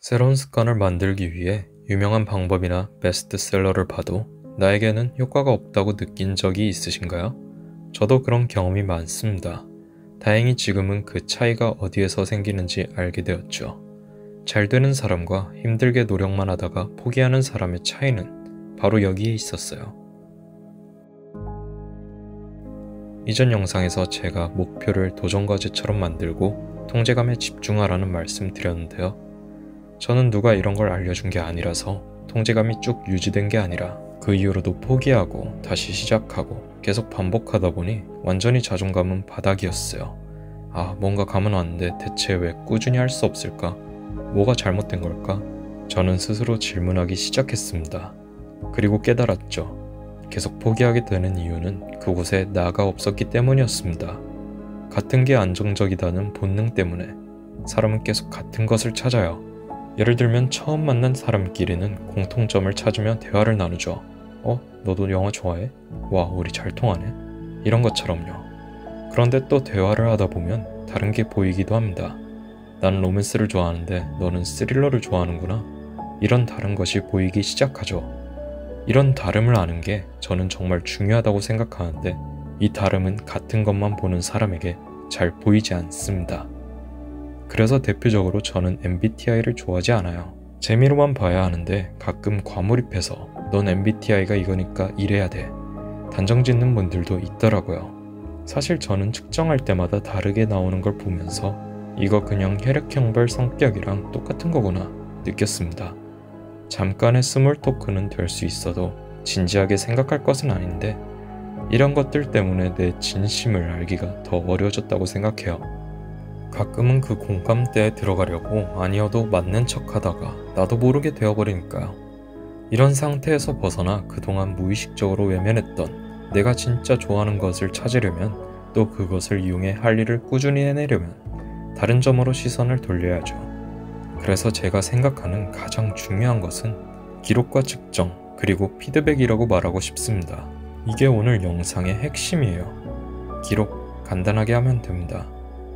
새로운 습관을 만들기 위해 유명한 방법이나 베스트셀러를 봐도 나에게는 효과가 없다고 느낀 적이 있으신가요? 저도 그런 경험이 많습니다. 다행히 지금은 그 차이가 어디에서 생기는지 알게 되었죠. 잘 되는 사람과 힘들게 노력만 하다가 포기하는 사람의 차이는 바로 여기에 있었어요. 이전 영상에서 제가 목표를 도전과제처럼 만들고 통제감에 집중하라는 말씀 드렸는데요. 저는 누가 이런 걸 알려준 게 아니라서 통제감이 쭉 유지된 게 아니라 그 이후로도 포기하고 다시 시작하고 계속 반복하다 보니 완전히 자존감은 바닥이었어요. 뭔가 감은 왔는데 대체 왜 꾸준히 할 수 없을까? 뭐가 잘못된 걸까? 저는 스스로 질문하기 시작했습니다. 그리고 깨달았죠. 계속 포기하게 되는 이유는 그곳에 나가 없었기 때문이었습니다. 같은 게 안정적이다는 본능 때문에 사람은 계속 같은 것을 찾아요. 예를 들면 처음 만난 사람끼리는 공통점을 찾으며 대화를 나누죠. 너도 영화 좋아해? 와, 우리 잘 통하네? 이런 것처럼요. 그런데 또 대화를 하다 보면 다른 게 보이기도 합니다. 나는 로맨스를 좋아하는데 너는 스릴러를 좋아하는구나. 이런 다른 것이 보이기 시작하죠. 이런 다름을 아는 게 저는 정말 중요하다고 생각하는데 이 다름은 같은 것만 보는 사람에게 잘 보이지 않습니다. 그래서 대표적으로 저는 MBTI를 좋아하지 않아요. 재미로만 봐야 하는데 가끔 과몰입해서 넌 MBTI가 이거니까 이래야 돼. 단정 짓는 분들도 있더라고요. 사실 저는 측정할 때마다 다르게 나오는 걸 보면서 이거 그냥 혈액형별 성격이랑 똑같은 거구나 느꼈습니다. 잠깐의 스몰 토크는 될 수 있어도 진지하게 생각할 것은 아닌데 이런 것들 때문에 내 진심을 알기가 더 어려워졌다고 생각해요. 가끔은 그 공감대에 들어가려고 아니어도 맞는 척 하다가 나도 모르게 되어버리니까요. 이런 상태에서 벗어나 그동안 무의식적으로 외면했던 내가 진짜 좋아하는 것을 찾으려면 또 그것을 이용해 할 일을 꾸준히 해내려면 다른 점으로 시선을 돌려야죠. 그래서 제가 생각하는 가장 중요한 것은 기록과 측정 그리고 피드백이라고 말하고 싶습니다. 이게 오늘 영상의 핵심이에요. 기록 간단하게 하면 됩니다.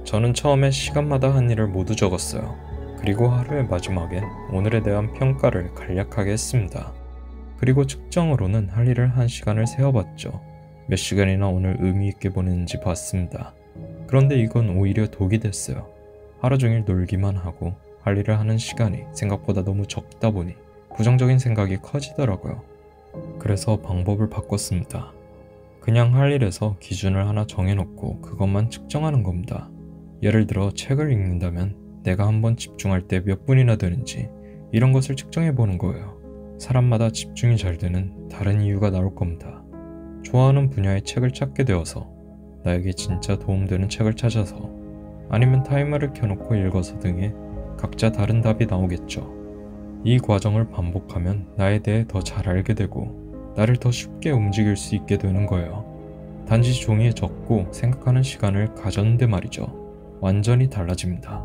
저는 처음에 시간마다 한 일을 모두 적었어요. 그리고 하루의 마지막엔 오늘에 대한 평가를 간략하게 했습니다. 그리고 측정으로는 할 일을 1시간을 세어봤죠. 몇 시간이나 오늘 의미 있게 보냈는지 봤습니다. 그런데 이건 오히려 독이 됐어요. 하루 종일 놀기만 하고 할 일을 하는 시간이 생각보다 너무 적다 보니 부정적인 생각이 커지더라고요. 그래서 방법을 바꿨습니다. 그냥 할 일에서 기준을 하나 정해놓고 그것만 측정하는 겁니다. 예를 들어 책을 읽는다면 내가 한번 집중할 때 몇 분이나 되는지 이런 것을 측정해보는 거예요. 사람마다 집중이 잘 되는 다른 이유가 나올 겁니다. 좋아하는 분야의 책을 찾게 되어서 나에게 진짜 도움되는 책을 찾아서 아니면 타이머를 켜놓고 읽어서 등의 각자 다른 답이 나오겠죠. 이 과정을 반복하면 나에 대해 더 잘 알게 되고 나를 더 쉽게 움직일 수 있게 되는 거예요. 단지 종이에 적고 생각하는 시간을 가졌는데 말이죠. 완전히 달라집니다.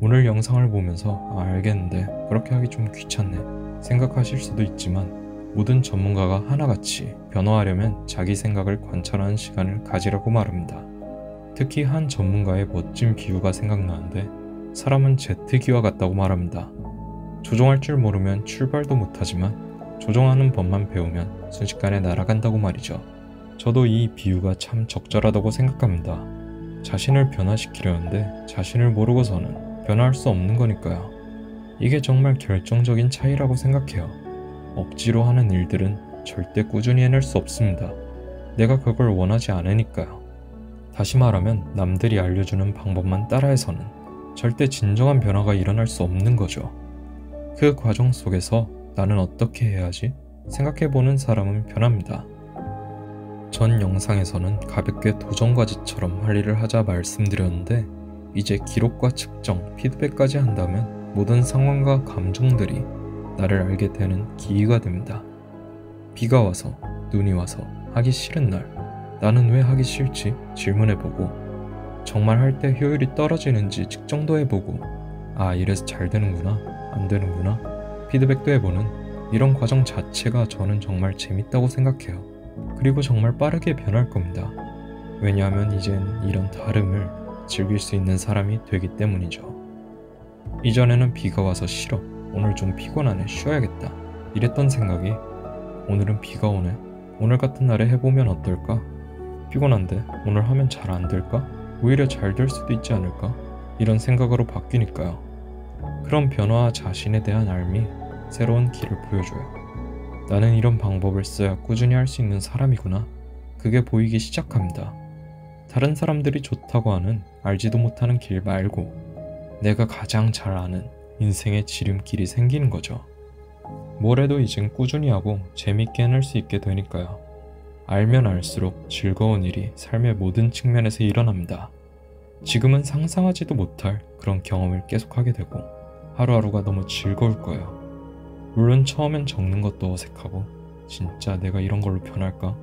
오늘 영상을 보면서 알겠는데 그렇게 하기 좀 귀찮네 생각하실 수도 있지만 모든 전문가가 하나같이 변화하려면 자기 생각을 관찰하는 시간을 가지라고 말합니다. 특히 한 전문가의 멋진 비유가 생각나는데 사람은 제트기와 같다고 말합니다. 조종할 줄 모르면 출발도 못하지만 조종하는 법만 배우면 순식간에 날아간다고 말이죠. 저도 이 비유가 참 적절하다고 생각합니다. 자신을 변화시키려는데 자신을 모르고서는 변화할 수 없는 거니까요. 이게 정말 결정적인 차이라고 생각해요. 억지로 하는 일들은 절대 꾸준히 해낼 수 없습니다. 내가 그걸 원하지 않으니까요. 다시 말하면 남들이 알려주는 방법만 따라해서는 절대 진정한 변화가 일어날 수 없는 거죠. 그 과정 속에서 나는 어떻게 해야지 생각해보는 사람은 변합니다. 전 영상에서는 가볍게 도전과제처럼 할 일을 하자 말씀드렸는데 이제 기록과 측정, 피드백까지 한다면 모든 상황과 감정들이 나를 알게 되는 기회가 됩니다. 비가 와서, 눈이 와서 하기 싫은 날 나는 왜 하기 싫지? 질문해보고 정말 할 때 효율이 떨어지는지 측정도 해보고 이래서 잘 되는구나, 안 되는구나 피드백도 해보는 이런 과정 자체가 저는 정말 재밌다고 생각해요. 그리고 정말 빠르게 변할 겁니다. 왜냐하면 이젠 이런 다름을 즐길 수 있는 사람이 되기 때문이죠. 이전에는 비가 와서 싫어. 오늘 좀 피곤하네. 쉬어야겠다. 이랬던 생각이 오늘은 비가 오네. 오늘 같은 날에 해보면 어떨까? 피곤한데 오늘 하면 잘 안 될까? 오히려 잘 될 수도 있지 않을까? 이런 생각으로 바뀌니까요. 그런 변화와 자신에 대한 알미, 새로운 길을 보여줘요. 나는 이런 방법을 써야 꾸준히 할 수 있는 사람이구나. 그게 보이기 시작합니다. 다른 사람들이 좋다고 하는 알지도 못하는 길 말고 내가 가장 잘 아는 인생의 지름길이 생기는 거죠. 뭘 해도 이젠 꾸준히 하고 재밌게 해낼 수 있게 되니까요. 알면 알수록 즐거운 일이 삶의 모든 측면에서 일어납니다. 지금은 상상하지도 못할 그런 경험을 계속하게 되고 하루하루가 너무 즐거울 거예요. 물론 처음엔 적는 것도 어색하고 진짜 내가 이런 걸로 변할까?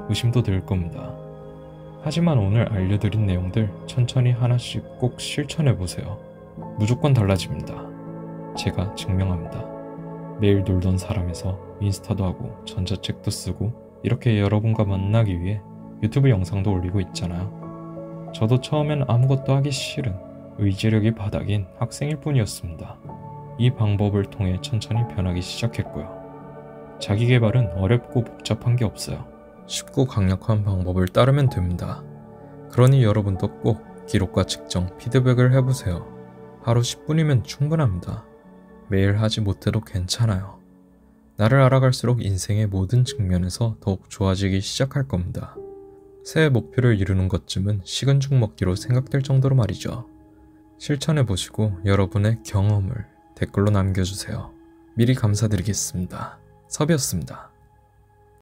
의심도 들 겁니다. 하지만 오늘 알려드린 내용들 천천히 하나씩 꼭 실천해보세요. 무조건 달라집니다. 제가 증명합니다. 매일 놀던 사람에서 인스타도 하고 전자책도 쓰고 이렇게 여러분과 만나기 위해 유튜브 영상도 올리고 있잖아요. 저도 처음엔 아무것도 하기 싫은 의지력이 바닥인 학생일 뿐이었습니다. 이 방법을 통해 천천히 변하기 시작했고요. 자기계발은 어렵고 복잡한 게 없어요. 쉽고 강력한 방법을 따르면 됩니다. 그러니 여러분도 꼭 기록과 측정, 피드백을 해보세요. 하루 10분이면 충분합니다. 매일 하지 못해도 괜찮아요. 나를 알아갈수록 인생의 모든 측면에서 더욱 좋아지기 시작할 겁니다. 새해 목표를 이루는 것쯤은 식은 죽 먹기로 생각될 정도로 말이죠. 실천해보시고 여러분의 경험을 댓글로 남겨주세요. 미리 감사드리겠습니다. 섭이었습니다.